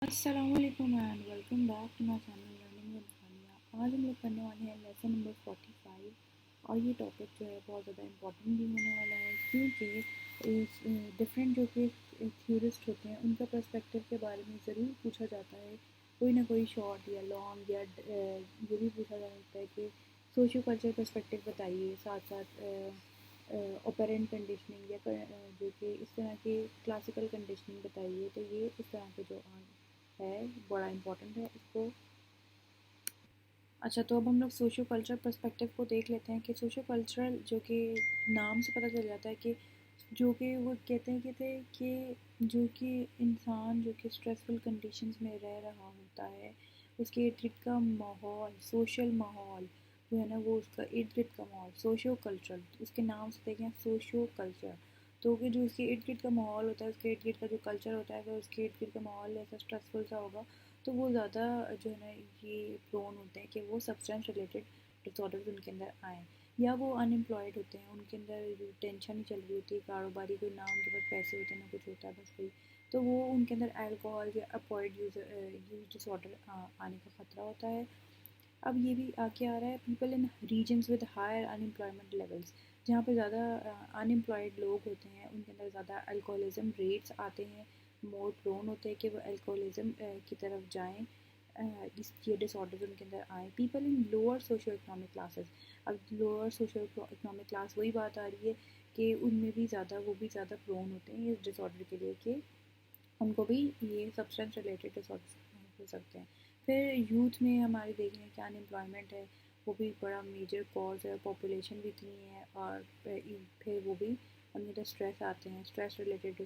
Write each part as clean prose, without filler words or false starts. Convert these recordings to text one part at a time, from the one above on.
अस्सलामुअलैकुम and welcome back to my channel learning with Hania. आज हम लोग करने वाले हैं लेसन नंबर 45 और ये टॉपिक जो है बहुत ज़्यादा इम्पोर्टेंट भी होने वाला है क्योंकि डिफरेंट जो कि थ्योरिस्ट होते हैं उनका पर्सपेक्टिव के बारे में ज़रूर पूछा जाता है। कोई ना कोई शॉर्ट या लॉन्ग या ये भी पूछा जा सकता है कि सोशियो कल्चर पर्सपेक्टिव बताइए, साथ साथ ऑपरेंट कंडीशनिंग या जो कि इस तरह की क्लासिकल कंडीशनिंग बताइए। तो ये इस तरह के जो है बड़ा इम्पोर्टेंट है इसको। अच्छा, तो अब हम लोग सोशियो कल्चरल पर्सपेक्टिव को देख लेते हैं कि सोशियो कल्चरल जो कि नाम से पता चल जाता है कि जो कि वो कहते हैं कि जो कि इंसान जो कि स्ट्रेसफुल कंडीशंस में रह रहा होता है उसके इर्द गिर्द का माहौल, सोशल माहौल जो है ना, वो उसका इर्द गिर्द का माहौल सोशियो कल्चरल, उसके नाम से देखें सोशियो कल्चर। तो कि जो उसके इर्द गिर्द का माहौल होता है, उसके इर्द गिर्द का जो कल्चर होता है, अगर उसके इर्द गिर्द का माहौल ऐसा स्ट्रेसफुल सा होगा तो वो ज़्यादा जो है ना ये प्रोन होते हैं कि वो सब्सटेंस रिलेटेड डिसऑर्डर्स उनके अंदर आएँ, या वो अनएम्प्लॉयड होते हैं, उनके अंदर टेंशन नहीं चल रही होती, कारोबारी कोई ना उनके पास पैसे होते हैं ना कुछ होता है, बस वही। तो वो उनके अंदर अल्कोहल या अपॉइड यूज डिसऑर्डर आने का ख़तरा होता है। अब ये भी आके आ रहा है people in regions with higher unemployment levels, जहाँ पे ज़्यादा अनएम्प्लॉयड लोग होते हैं उनके अंदर ज़्यादा अल्कोहलिज्म रेट्स आते हैं, मोर प्रोन होते हैं कि वो अल्कोहलिज्म की तरफ जाएँ, ये डिसऑर्डर्स उनके अंदर आए। People in lower socio economic classes, अब लोअर सोशो इकोनॉमिक क्लास वही बात आ रही है कि उनमें भी ज़्यादा वो भी ज़्यादा प्रोन होते हैं इस डिसऑर्डर के लिए कि उनको भी ये सब्सटेंस रिलेटेड डिसऑर्डर्स हो सकते हैं। फिर यूथ में हमारे देख रहे हैं कि अनएम्प्लॉयमेंट है, वो भी बड़ा मेजर कॉज है, पॉपुलेशन भी इतनी है, और फिर वो भी उनके अंदर स्ट्रेस आते हैं, स्ट्रेस रिलेटेड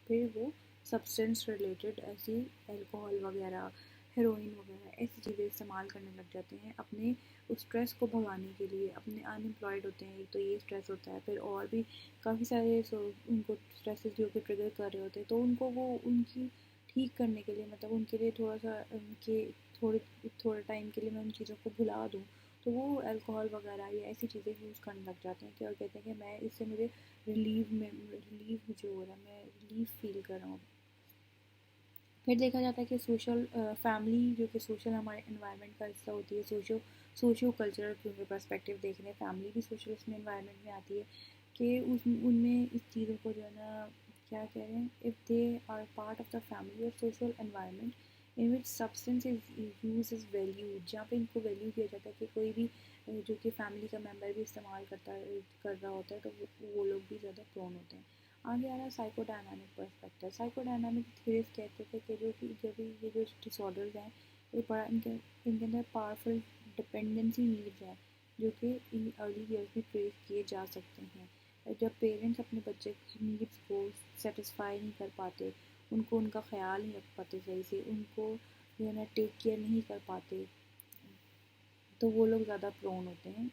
फिर वो सब्सटेंस रिलेटेड ऐसी अल्कोहल वगैरह, हेरोइन वगैरह ऐसी चीज़ें इस्तेमाल करने लग जाते हैं अपने उस स्ट्रेस को भगाने के लिए। अपने अनएम्प्लॉयड होते हैं, एक तो ये स्ट्रेस होता है, फिर और भी काफ़ी सारे उनको स्ट्रेसेस जो कि ट्रिगर कर रहे होते हैं, तो उनको वो उनकी ठीक करने के लिए, मतलब उनके लिए थोड़ा सा उनके थोड़े थोड़े टाइम के लिए मैं उन चीज़ों को भुला दूँ, तो वो अल्कोहल वगैरह या ऐसी चीज़ें यूज़ करने लग जाते हैं कि और कहते हैं कि मैं इससे मुझे रिलीव मुझे हो रहा है, मैं रिलीफ फील कर रहा हूँ। फिर देखा जाता है कि सोशल फैमिली जो कि सोशल हमारे इन्वायरमेंट का हिस्सा होती है, सोशियो कल्चरल क्योंकि पर्सपेक्टिव देख रहे हैं, फैमिली भी सोशल उसमें इन्वायरमेंट में आती है कि उनमें इस चीज़ों को जो है ना, क्या कह रहे हैं, if they are part of the family और social environment in which substance is used is value, जहाँ पे इनको वैल्यू किया जाता है कि कोई भी जो कि फैमिली का मेम्बर भी इस्तेमाल कर रहा होता है, तो वो लोग भी ज़्यादा प्रोन होते हैं। आगे आ रहा है साइकोडायनामिक पर्सपेक्टिव। साइकोडायनामिक थ्योरीज कहते थे कि जो कि जब ये जो डिसऑर्डर्स हैं ये बड़ा इनके अंदर पावरफुल डिपेंडेंसी नीड्स हैं जो कि इन अर्ली ईयर्स में ट्रेस किए जा सकते हैं। जब पेरेंट्स अपने बच्चे की नीड्स को सेटिस्फाई नहीं कर पाते, उनको उनका ख्याल नहीं रख पाते सही से, उनको जो है ना टेक केयर नहीं कर पाते, तो वो लोग ज़्यादा प्रोन होते हैं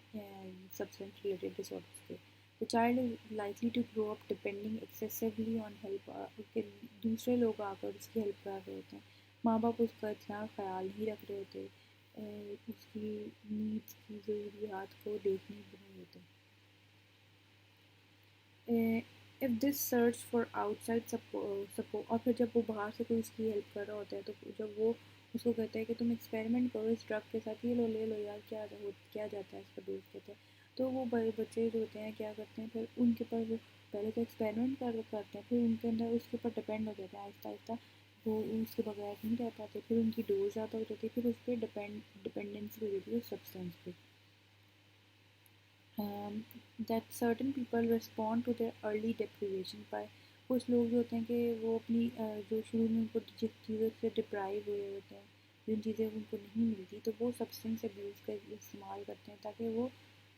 सब्सटेंस रिलेटेड डिसऑर्डर्स के। The child is likely to grow up depending excessively on help, उसके दूसरे लोग आकर उसकी हेल्प कर रहे होते हैं, माँ बाप उसका इतना ख्याल नहीं रख रहे होते, उसकी नीड्स की ज़रूरियात को देख नहीं रहे होते। If this search for outside support, और फिर जब वो बाहर से कोई उसकी हेल्प कर रहा होता है, तो जब वो उसको कहता है कि तुम एक्सपेरिमेंट करो इस ड्रग के साथ, ये लो ले लो यार, क्या जाता है इसका दोस्त कहता है, तो वो बड़े बच्चे जो होते हैं क्या करते हैं, फिर उनके ऊपर वो पहले तो एक्सपेरिमेंट करते हैं, फिर उनके अंदर उसके ऊपर डिपेंड हो जाता है आहिस्ता आहिस्ता, वो उसके बगैर नहीं रह पाते, फिर उनकी डोज ज़्यादा हो जाती है, फिर उस पर डिपेंडेंसी हो जाती है उस सब्सटेंस पे। that certain people respond to their early deprivation by, कुछ लोग जो होते हैं कि वो अपनी जो शुरू में उनको जिस चीज़ों से डिप्राइव हुए होते हैं, जिन चीज़ें उनको नहीं मिलती, तो वो सब्सटेंस अब्यूज़ का इस्तेमाल करते हैं ताकि वो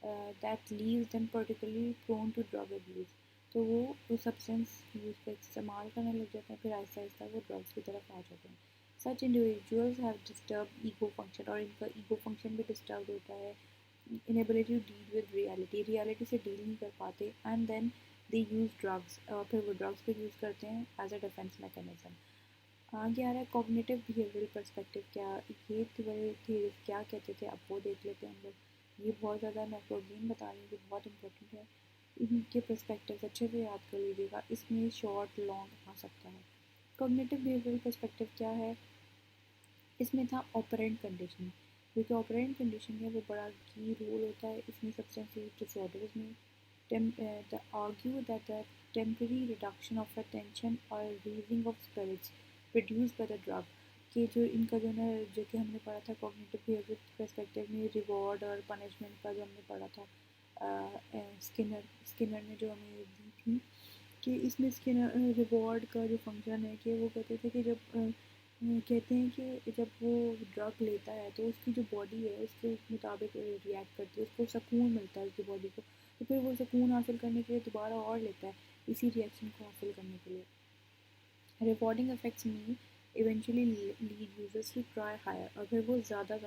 that leaves them particularly prone to drug abuse, तो वो सब्सटेंस यूज़ का इस्तेमाल करने लग जाते हैं, फिर आहिस्ता आहिस्ता वो ड्रग्स की तरफ आ जाते हैं। सच individuals have disturb ego function, और इनका ईगो फंक्शन भी डिस्टर्ब होता है, inability to deal with reality से डील नहीं कर पाते, and then they use drugs, और फिर वो ड्रग्स को यूज़ करते हैं एज अ डिफेंस मैकेनिज्म। आगे आ रहा है कॉग्निटिव बिहेवियरल पर्सपेक्टिव, क्या ये थ्योरीज क्या कहते थे, अब वो देख लेते हैं हम लोग। ये बहुत ज़्यादा, मैं आपको अगेन बता रही हूँ कि बहुत इंपॉर्टेंट है, इनके पर्सपेक्टिव अच्छे से याद कर लीजिएगा, इसमें शॉर्ट लॉन्ग आ सकता है। कॉग्निटिव बिहेवियरल पर्सपेक्टिव क्या है, इसमें था ऑपरेंट कंडीशनिंग, क्योंकि ऑपरेंट कंडीशन है वो बड़ा की रोल होता है इसमें सब्सटेंस यूज डिसऑर्डर्स में. The argue that the temporary reduction of attention or raising of spirits produced by the drug कि जो इनका जो ना जो कि हमने पढ़ा था कॉग्निटिव बिहेवियर पर्सपेक्टिव में रिवॉर्ड और पनिशमेंट का जो हमने पढ़ा था स्किनर स्किनर ने जो हमें दी थी कि इसमें स्किनर रिवॉर्ड का जो फंक्शन है कि वो कहते थे कि जब कहते हैं कि जब वो ड्रग लेता है तो उसकी जो बॉडी है उसके मुताबिक रिएक्ट करती है, उसको सुकून मिलता है उसकी बॉडी को, तो फिर वो सुकून हासिल करने के लिए दोबारा और लेता है इसी रिएक्शन को हासिल करने के लिए. रिवॉर्डिंग इफेक्ट्स में eventually lead users to try higher, और फिर वो ज़्यादा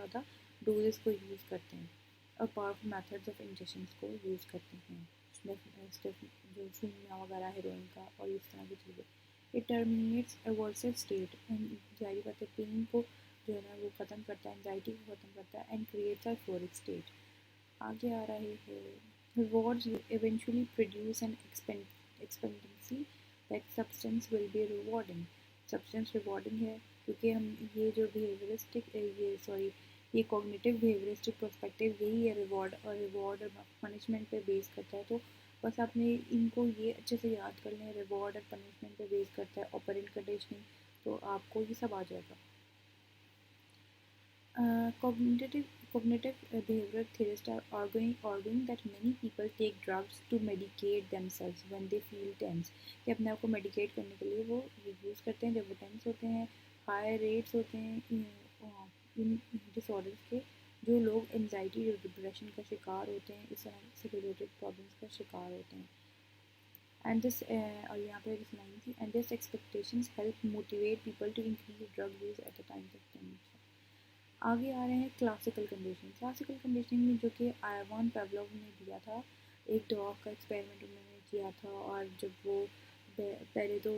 डोजेस को यूज़ करते हैं और पावरफुल मेथड्स ऑफ इंजेक्शन को यूज़ करते हैं, जो सुइयाँ वगैरह हेरोइन का और इस तरह की चीज़ें. इट टर्मिनेट्स अवर्सिव स्टेट, जारी बात है पेन को जो है ना वो ख़त्म करता है, एंजाइटी को ख़त्म करता है and creates a fluoric state. आगे आ रहे हैं rewards eventually produce an expectancy that substance will be rewarding. Substance rewarding है क्योंकि हम ये जो behavioristic ये cognitive behavioristic perspective यही है रिवॉर्ड और पनिशमेंट पे बेस करता है. तो बस आपने इनको ये अच्छे से याद कर लें, रिवॉर्ड और पनिशमेंट पे बेस करता है ऑपरेंट कंडीशनिंग, तो आपको ये सब आ जाएगा. Cognitive behavioral theorists are arguing that many people take drugs to medicate themselves when they feel tense. कि अपने आप को मेडिकेट करने के लिए वो यूज़ करते हैं जब वो टेंस होते हैं. हाई रेट्स होते हैं इन डिसऑर्डर्स के. जो लोग एनजाइटी और डिप्रेशन का शिकार होते हैं, इस तरह से रिलेटेड प्रॉब्लम्स का शिकार होते हैं. एंड दिस और यहाँ पे एक लाइन थी, and this expectations help motivate people to increase drug use at the time of tension. आगे आ रहे हैं क्लासिकल कंडीशन. क्लासिकल कंडीशनिंग में जो कि आयवान पेवलोव ने दिया था, एक डॉग का एक्सपेरिमेंट उन्होंने किया था और जब वो पहले तो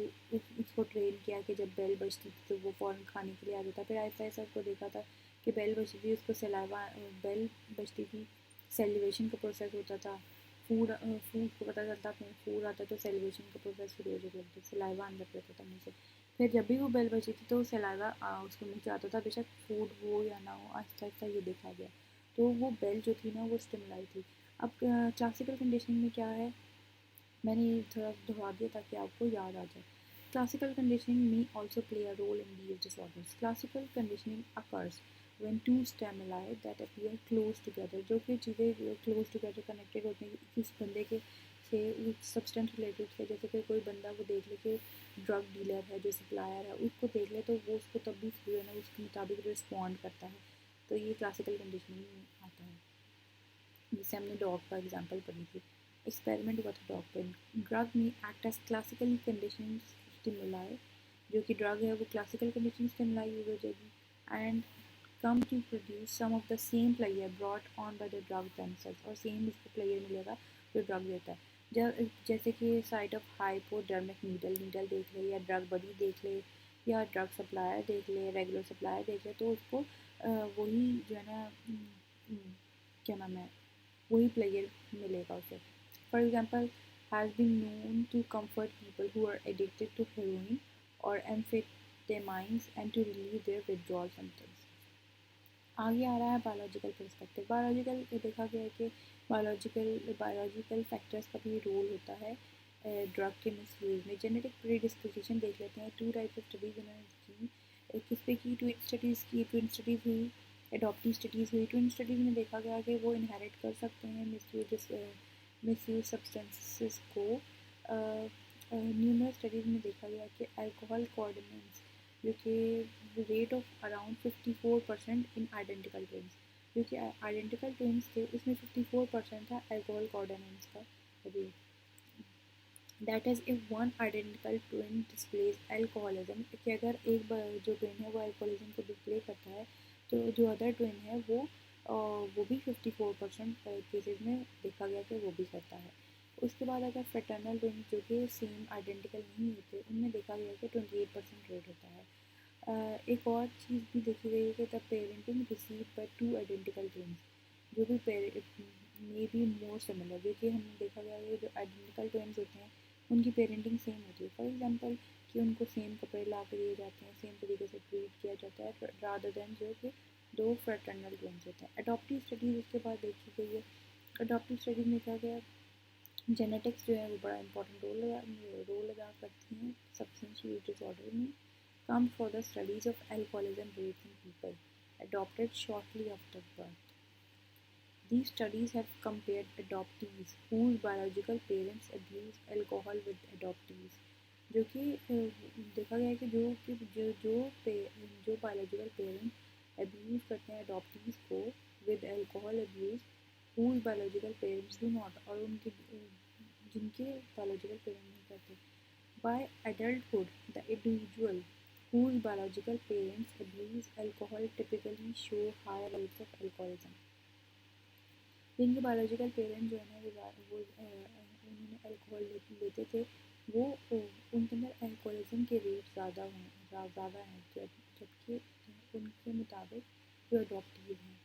उसको ट्रेन किया कि जब बेल बजती थी तो वो फ़ौरन खाने के लिए आ जाता, फिर ऐसा ऐसा उसको देखा था कि बेल बजती थी उसको सलाइवा बेल बजती थी, सेलिब्रेशन का प्रोसेस होता था, फूड को पता चलता था फूड आता तो सेलिब्रेशन का प्रोसेस शुरू हो जाता था, सलाइवा अंदर रहता था मुँह से. फिर जब भी वो बेल बजी थी तो सलाइवा उसके मुँह से आता था, बेशक फूड हो या ना हो, आहिस्ता आहिस्ता ये देखा गया. तो वो बेल जो थी ना वो स्टिमुलाई थी. अब क्लासिकल कंडीशनिंग में क्या है, मैंने ये थोड़ा दोहरा दिया ताकि आपको याद आ जाए. क्लासिकल कंडीशनिंग में also play a role in these disorders. Classical conditioning occurs when two stimuli that appear close together, जो कि चीज़ें क्लोज टुगेदर कनेक्टेड होती हैं किस बंदे के से उस सब्सटेंस रिलेटेड से. जैसे कि कोई बंदा वो देख ले कि ड्रग डीलर है जो सप्लायर है, उसको देख ले तो वो उसको तब भी जो है ना उसके मुताबिक रिस्पॉन्ड करता है. तो ये क्लासिकल कंडीशनिंग में आता है. जिससे हमने डॉग का एग्जांपल पढ़ी थी, एक्सपेरिमेंट हुआ था डॉग पे. ड्रग में act as classically conditioning stimuli, जो कि ड्रग है वो क्लासिकल कंडीशनिंग स्टिमुलाई यूज हो जाएगी and come to produce some of the same player brought on by the drug themselves, और सेम उसको प्लेयर मिलेगा जो ड्रग देता है. जैसे कि साइट ऑफ हाइपोडर्मिक नीडल देख ले, या ड्रग बडी देख ले, या ड्रग सप्लायर देख ले, रेगुलर सप्लायर देख ले, तो उसको वही जो है ना क्या नाम है वही प्लेयर मिलेगा उसे. For example has been known to comfort people who are addicted to heroin और amphetamines and to relieve their withdrawal symptoms. आगे आ रहा है बायोलॉजिकल पर्सपेक्टिव. बायोलॉजिकल देखा गया है कि बायोलॉजिकल फैक्टर्स का भी रोल होता है ड्रग के मिसयूज़ में. जेनेटिक प्रीडिस्पोजिशन देख लेते हैं. 2 टाइप्स ऑफ स्टडीज़ उन्होंने की. किस पे की? ट्विन स्टडीज़ हुई, एडॉप्टिव स्टडीज़ हुई. ट्विन स्टडीज़ में देखा गया कि वो इनहेरिट कर सकते हैं मिसयूज सब्सटेंसेस को. न्यूमरस स्टडीज़ में देखा गया कि अल्कोहल कोऑर्डिनेट्स जो कि rate of around 54% in identical twins, जो कि आइडेंटिकल ट्विन्स थे उसमें 54% था अल्कोहल कोऑर्डिनेट्स का rate. That is if one identical twin displays alcoholism, कि अगर एक जो ट्विन है वो अल्कोहलिज्म को डिस्प्ले करता है तो जो अदर ट्विन है वो भी 54% केसेस में देखा गया कि वो भी करता है. उसके बाद अगर फ्रेटर्नल ट्विन जो कि सेम आइडेंटिकल नहीं होते उनमें देखा गया कि 28% रेट होता है. एक और चीज़ भी देखी गई है कि the parenting receive by 2 identical twins, जो भी मे बी मोर सिमिलर, जो कि हमने देखा गया है जो आइडेंटिकल ट्विन्स होते हैं उनकी पेरेंटिंग सेम होती है. फॉर एग्जांपल कि उनको सेम कपड़े ला के दिए जाते हैं, सेम तरीके से ट्रीट किया जाता है, रादर देन जो कि 2 फ्रेटर्नल ट्विन्स होते हैं। अडॉप्टिव स्टडीज़ उसके बाद देखी गई है। अडॉप्टिव स्टडीज़ में क्या गया, जेनेटिक्स जो है वो बड़ा इंपॉर्टेंट रोल अदा करती हैं सब्सटेंस यूज डिसऑर्डर में। Come for the studies of alcoholism rates in people adopted shortly after birth. These studies have compared adoptees whose biological parents abuse alcohol with adoptees, जो कि देखा गया है कि जो बायोलॉजिकल पेरेंट्स अब्यूज़ करते हैं अडॉप्टीज़ को with alcohol abuse, whose biological parents do not, और उनके जिनके बायोलॉजिकल पेरेंट्स नहीं करते। By adulthood, the individual whose biological parents abuse alcohol typically show higher rates of alcoholism. जिनके बायोलॉजिकल पेरेंट्स जो है ना वो उन्होंने अल्कोहल लेते थे, वो उनके अंदर अल्कोहलिज्म के रेट ज़्यादा हैं जबकि उनके मुताबिक जो अडॉप्टिव हैं।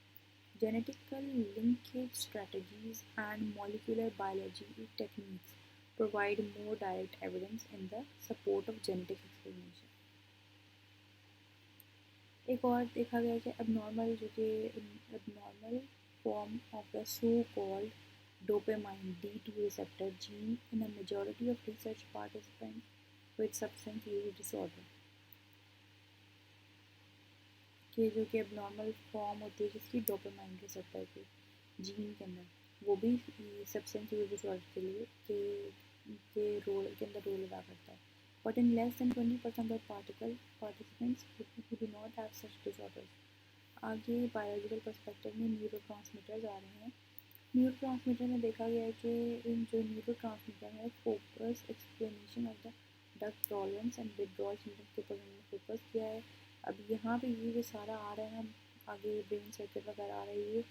Genetical linkage strategies and molecular biology techniques provide more direct evidence in the support of genetic explanation. एक और देखा गया कि abnormal form of the so-called dopamine D2 receptor gene in a majority of research participants with substance use disorder. कि जो कि abnormal form होती है जिसकी डोपामाइन रिसेप्टर की जीन के अंदर, वो भी सब्सटेंस यूज डिसऑर्डर के लिए के अंदर रोल अदा करता है. But in less than 20% of participants who do not have such disorders. आगे बायोलॉजिकल पर्सपेक्टिव में न्यूरोट्रांसमीटर्स आ रहे हैं. न्यूरोट्रांसमीटर में देखा गया है कि जो न्यूरोट्रांसमीटर है focus explanation of the drug tolerance and withdrawal symptoms के ऊपर उन्होंने फोकस किया है. अब यहाँ पे ये जो सारा आ रहा है ना, आगे ब्रेन सर्किट वगैरह आ रही है,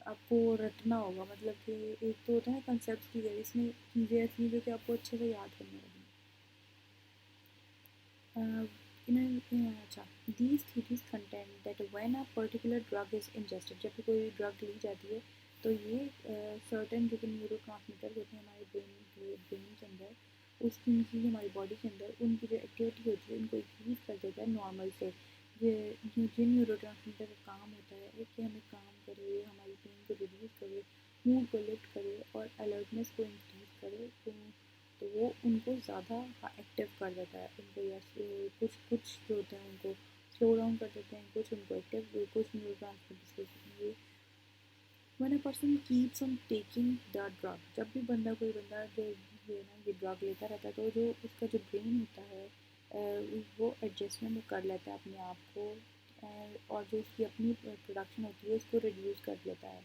आपको रटना होगा. मतलब कि एक तो होता है ना कंसेप्ट क्लियर, इसमें चीज़ें ऐसी जो कि आपको अच्छे से याद करनी होगी. अच्छा, these theories contend that when a particular drug is ingested, जब भी कोई ड्रग ली जाती है तो ये सर्टेन जो कि न्यूरोट्रांसमीटर होते हैं हमारे ब्रेन के अंदर, उनकी हमारी बॉडी के अंदर उनकी जो एक्टिविटी होती है उनको इंक्रीज कर देता है नॉर्मल से. ये जिन न्यूरोट्रांसमीटर का काम होता है कि हमें काम करे, हमारी पेन को रिड्यूस करे, मूड को लिफ्ट करे और अलर्टनेस को इंक्रीज करे, तो वो उनको ज़्यादा एक्टिव कर देता है. उनको या कुछ जो होते हैं उनको स्लो डाउन कर देते हैं, कुछ उनको एक्टिव, कुछ neurotransmitter. When a person keeps on taking the drug, जब भी कोई बंदा जो है ना ये ड्रग लेता रहता है, तो जो उसका जो ब्रेन होता है वो एडजस्टमेंट कर लेता है अपने आप को, और जो उसकी अपनी प्रोडक्शन होती है उसको रिड्यूस कर लेता है,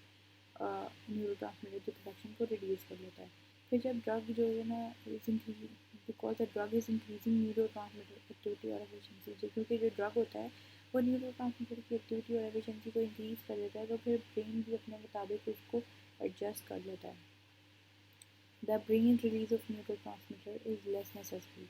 न्यूरोट्रांसमीटर की प्रोडक्शन को रिड्यूस कर लेता है. फिर जब ड्रग जो है ना because the drug is increasing neurotransmitter activity और एफिशिएंसी, क्योंकि जो ड्रग होता है वो न्यूरोट्रांसमीटर की एक्टिविटी और एफिशिएंसी को इंक्रीज कर देता है, तो फिर ब्रेन भी अपने मुताबिक उसको एडजस्ट कर लेता है. The brain release of neurotransmitter is less necessary,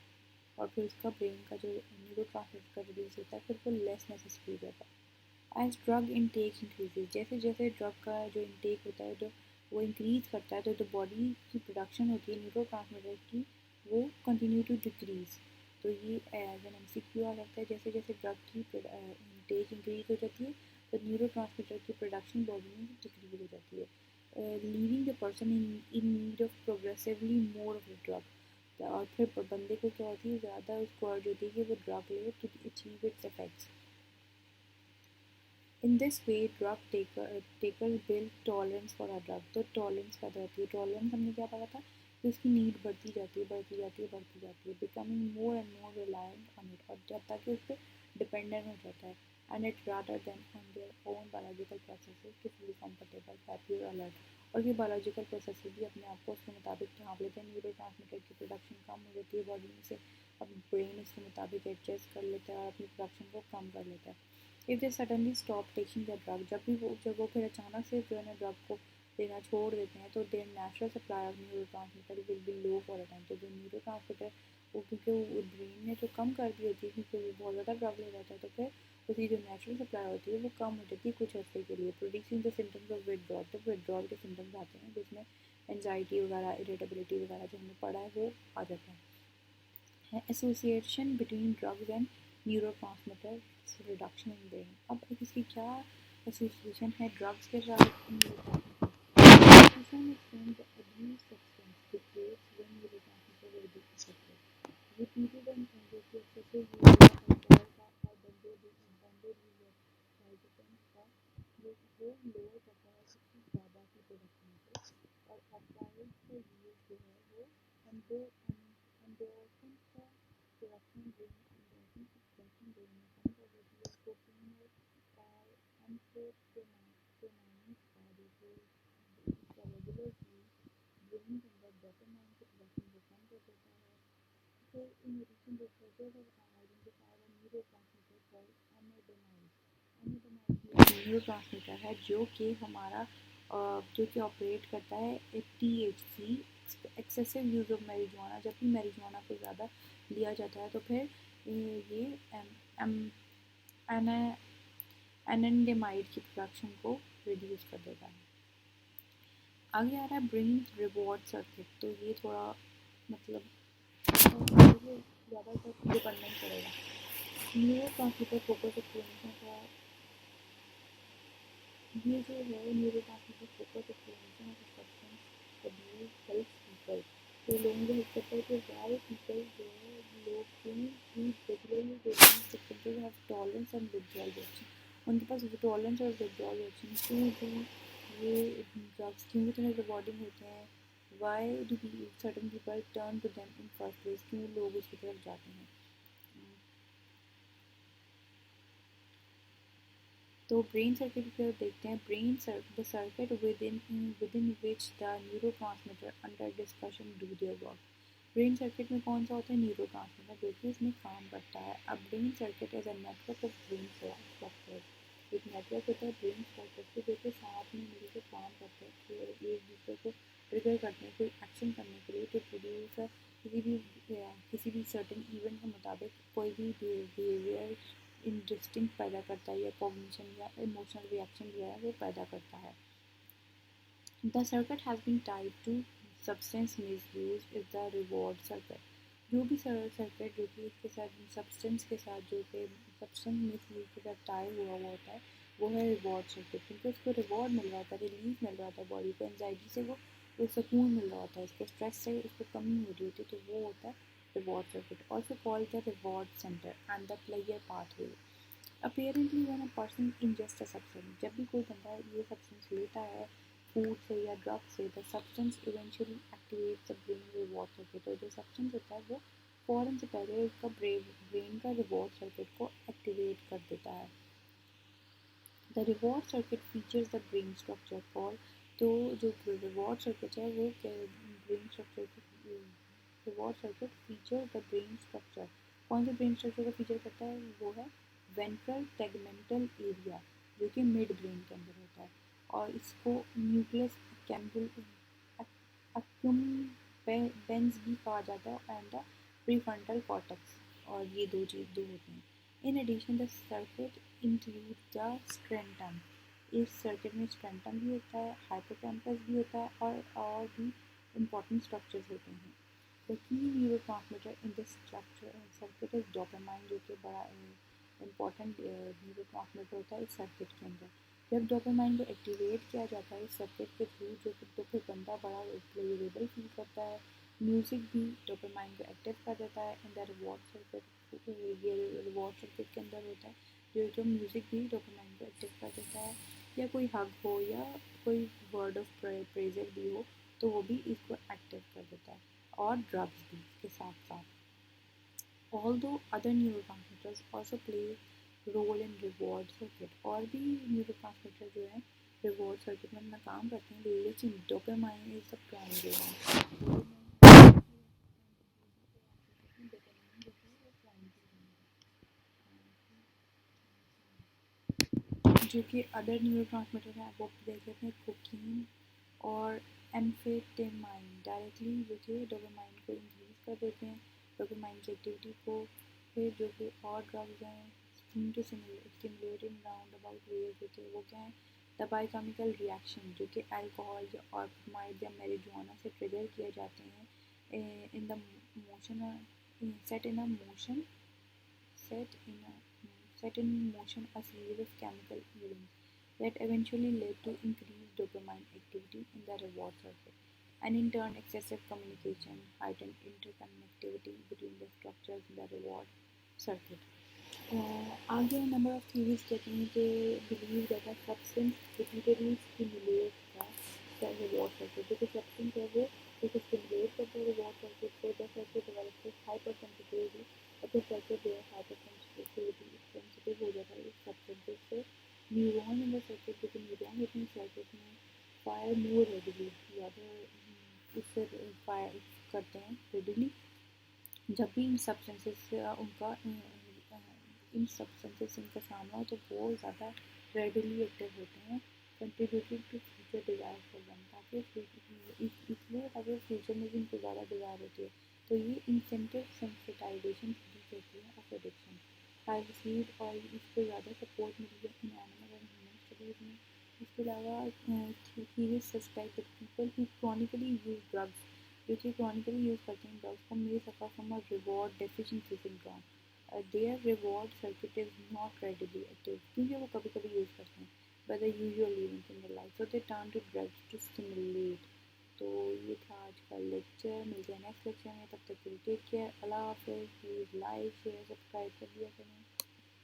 और फिर उसका ब्रेन का जो न्यूरोट्रांसमीटर का रिलीज होता है फिर वो लेस नेसेसरी रहता है. एज ड्रग इनटेक इंक्रीजेज, जैसे जैसे ड्रग का जो इनटेक होता है तो वो इंक्रीज करता है, तो बॉडी की प्रोडक्शन होती है न्यूरोट्रांसमीटर की, वो कंटिन्यू टू डिक्रीज. तो ये एज एन MCQ आ सकता है. जैसे जैसे ड्रग की इनटेक इंक्रीज हो जाती है तो न्यूरोट्रांसमीटर की प्रोडक्शन बॉडी में डिक्रीज हो जाती है, leaving the person in need of progressively more of the drug. और फिर बंदे को क्या होती है, ज़्यादा उसको अर्ज होती है कि वो ड्रग ले to achieve its effects. In this way, drug takers build tolerance for a drug. तो टॉलरेंस पैदा होती है. टॉलरेंस हमने क्या पढ़ा था कि उसकी नीड बढ़ती जाती है, becoming more and more reliant on it, और जब तक कि उस पर डिपेंडेंट हो जाता है. And it rather than on their own biological processes to feel comfortable, happy or alert. और ये बायोलॉजिकल प्रोसेसेस भी अपने आप को उसके मुताबिक ढांप लेते हैं. न्यूरोट्रांसमीटर की प्रोडक्शन कम हो जाती है बॉडी में से, अब ब्रेन उसके मुताबिक एडजस्ट कर लेता है और अपनी प्रोडक्शन को कम कर लेता है. If they suddenly stop taking the drug, जब वो फिर अचानक से जो है ना ड्रग को लेना छोड़ देते हैं, तो there natural supply of neurotransmitter will be low for a time. तो जो न्यूरोट्रांसमीटर वो क्योंकि वो ब्रेन ने जो कम कर दी होती है क्योंकि वो बहुत ज़्यादा ड्रग ले जाता है, तो फिर उसकी जो नेचुरल सप्लाई होती है वो कम हो जाती है कुछ अर्से के लिए. Producing the symptoms of withdrawal, तो विथड्रॉल के सिम्टम्स आते हैं जिसमें एनजाइटी वगैरह, इरिटेबिलिटी वगैरह जो हमने पढ़ा है वो आ जाता है. Association between drugs and neurotransmitter reduction in brain. अब इसकी क्या एसोसिएशन है ड्रग्स के साथ? Some explain the abuse substance decreates when neurotransmitter will be affected. Repeated and excessive use of alcohol or benzodiazepines का वो लोअर करता है उसकी ज़्यादा की प्रोडक्शन को, और ऑप्ioids का यूज़ जो है वो एंडोर्फिन का प्रोडक्शन एंडोर्फिन की प्रोडक्शन ब्रेन में कम कर देती है। कोकीन और एम्फेटामाइन्स का जो इसका रेगुलर यूज ब्रेन के अंदर डोपामाइन की प्रोडक्शन को कम कर देता है। So in addition, researchers have identified a neurotransmitter called anandamide. Anandamide एक न्यूरोट्रांसमीटर है जो कि हमारा जो कि ऑपरेट करता है THC excessive use of marijuana. जब भी मैरिजुआना को ज़्यादा लिया जाता है तो फिर ये एनंडेमाइड की प्रोडक्शन को रिड्यूस कर देता है। आगे आ रहा है ब्रेन रिवॉर्ड सर्किट। तो ये थोड़ा मतलब ज़्यादा तक मुझे पढ़ना ही पड़ेगा। न्यूरोट्रांसमीटर फोकस एक्सप्लेनेशन का ये जो है neurotransmitter focus explanation of substance abuse helps people. तो लोगों को हेल्प करता है कि वाई पीपल जो है लोग क्यों regularly taking substances have tolerance and withdrawal reaction. उनके पास टॉलरेंस और विथड्रॉल रिएक्शन क्यों होते हैं, ये ड्रग्स क्यों इतने रिवॉर्डिंग होते हैं, why do certain people turn to them in first place, क्यों लोग उसकी तरफ जाते हैं। तो ब्रेन सर्किट की तरफ देखते हैं। Brain the circuit with in which the neurotransmitter under discussion do their work. Brain circuit में कौन सा होता है? न्यूरोट्रांसमीटर जो कि इसमें काम करता है। अब brain circuit is a network of brain structure. एक नेटवर्क होता है ब्रेन स्ट्रक्चर के जो कि साथ में मिलकर काम करते हैं, तो एक दूसरे को ट्रिगर करते हैं कोई एक्शन करने के लिए, तो प्रोड्यूस किसी भी सर्टेन इवेंट के मुताबिक कोई भी बिहेवियर इंटरेस्टिंग पैदा करता है या कॉग्निशन या इमोशनल रिएक्शन जो है वो पैदा करता है। The circuit has been tied to substance misuse is the reward circuit. जो भी सर्किट जो कि इसके साथ सब्सटेंस के साथ जो कि सब्सटेंस मिसयूज के साथ टाई हुआ होता है वो है रिवॉर्ड सर्किट, क्योंकि उसको रिवॉर्ड मिल रहा होता है, रिलीफ मिल रहा होता है बॉडी को, एंजाइटी से वो सुकून मिल रहा होता है, इसको स्ट्रेस से उसको कमी हो रही होती है, तो वो होता है reward circuit. Also called the reward centre and the player pathway. Apparently, when a person ingests a substance, जब भी कोई बंदा ये सब्सटेंस लेता है फूड से या ड्रग से, the substance eventually activates the brain reward circuit. तो जो सब्सटेंस होता है वो फ़ौरन से पहले उसका ब्रेन का रिवॉर्ड सर्किट को एक्टिवेट कर देता है। The reward circuit features the brain structure for. तो जो रिवॉर्ड सर्किट है वो brain structure reward circuit feature the brain structure. कौन से ब्रेन स्ट्रक्चर को फीचर करता है? वो है वेंट्रल टेगमेंटल एरिया जो कि मिड ब्रेन के अंदर होता है, और इसको न्यूक्लियस एक्कुम्बेंस भी कहा जाता है, एंड द प्रीफ्रंटल कॉर्टेक्स, और ये दो होते हैं। In addition the circuit include the striatum. इस सर्किट में स्ट्रेंटम भी होता है, हाइपोकैम्पस भी होता है, और भी इम्पॉर्टेंट स्ट्रक्चर्स होते हैं। The key neurotransmitter in this circuit is dopamine, जो कि बड़ा इम्पॉर्टेंट न्यूरोट्रांसमीटर होता है इस सर्किट के अंदर। जब डोपामाइन को एक्टिवेट किया जाता है इस सर्किट के थ्रू, जो कि तो फिर बंदा बड़ा प्लेजेबल फील करता है। म्यूज़िक भी डोपामाइन को एक्टिव कर देता है इन द रिवॉर्ड सर्किट। ये रिवॉर्ड सर्किट के अंदर होता है जो म्यूज़िक भी डोपामाइन को एक्टिव कर देता है, या कोई हग हो या कोई वर्ड ऑफ प्रेजर भी हो तो वो भी इसको एक्टिव कर देता है, और ड्रग्स भी इसके साथ साथ। Although other neurotransmitters also play role in reward circuit, और भी न्यूरोट्रांसमीटर जो है रिवॉर्ड सर्किट में अपना काम करते हैं, लेकिन dopamine is the primary one. जो कि अदर न्यूरोट्रांसमीटर हैं वो देख लेते हैं। कोकीन और एम्फेटामाइन डायरेक्टली जो कि डोपामाइन को इंक्रीज कर देते हैं, डोपामाइन की एक्टिविटी को। फिर जो कि और ड्रग्स हैं seem to stimulate in round about ways, जो कि वो क्या है द बायोकेमिकल रिएक्शन, जो कि अल्कोहल और माइड या मैरिजुआना से ट्रिगर किए जाते हैं in the motion set in a motion set in motion a series of chemical events that eventually led to increased dopamine activity in the reward circuit, and in turn excessive communication heightened interconnectivity between the structures in the reward circuit. Argue a number of theories taking they believe that a substance repeatedly stimulates the reward circuit. Because substance है वो एक stimulate करता है reward circuit so the circuit develops a hypersensitivity और फिर circuit जो है hypersensitivity हो जाता है इस substances से न्यूरॉन in the circuit जो कि न्यूरॉन होते हैं circuit में fire more readily ज़्यादा उससे fire करते हैं readily जब भी इन सब्सटेंसेस से उनका इन सब्सटेंसेस से इनका सामना हो तो वो ज़्यादा रेडिली एक्टिव होते हैं contributing to future desire for them ताकि इसलिए ताकि फ्यूचर में भी इनको ज़्यादा डिज़ायर होती है तो ये इंसेंटिव सेंसिटाइजेशन भी कहती है ऑफ एडिक्शन हाई रिसीव और इसको ज़्यादा सपोर्ट मिली है in animal and human studies में इसके अलावा ही suspect that people who chronically use drugs जो कि क्रॉनिकली यूज़ करते हैं ड्रग्स को may suffer from a reward deficiency syndrome. Their reward circuit is not readily active क्योंकि वो कभी कभी यूज़ करते हैं by the usual events in their life so they turn to drugs to stimulate. तो ये था आज का लेक्चर मिलते हैं नेक्स्ट लेक्चर में तब तक के लिए टेक केयर अल्लाह हाफिज़ प्लीज़ लाइक शेयर सब्सक्राइब कर दिया करें.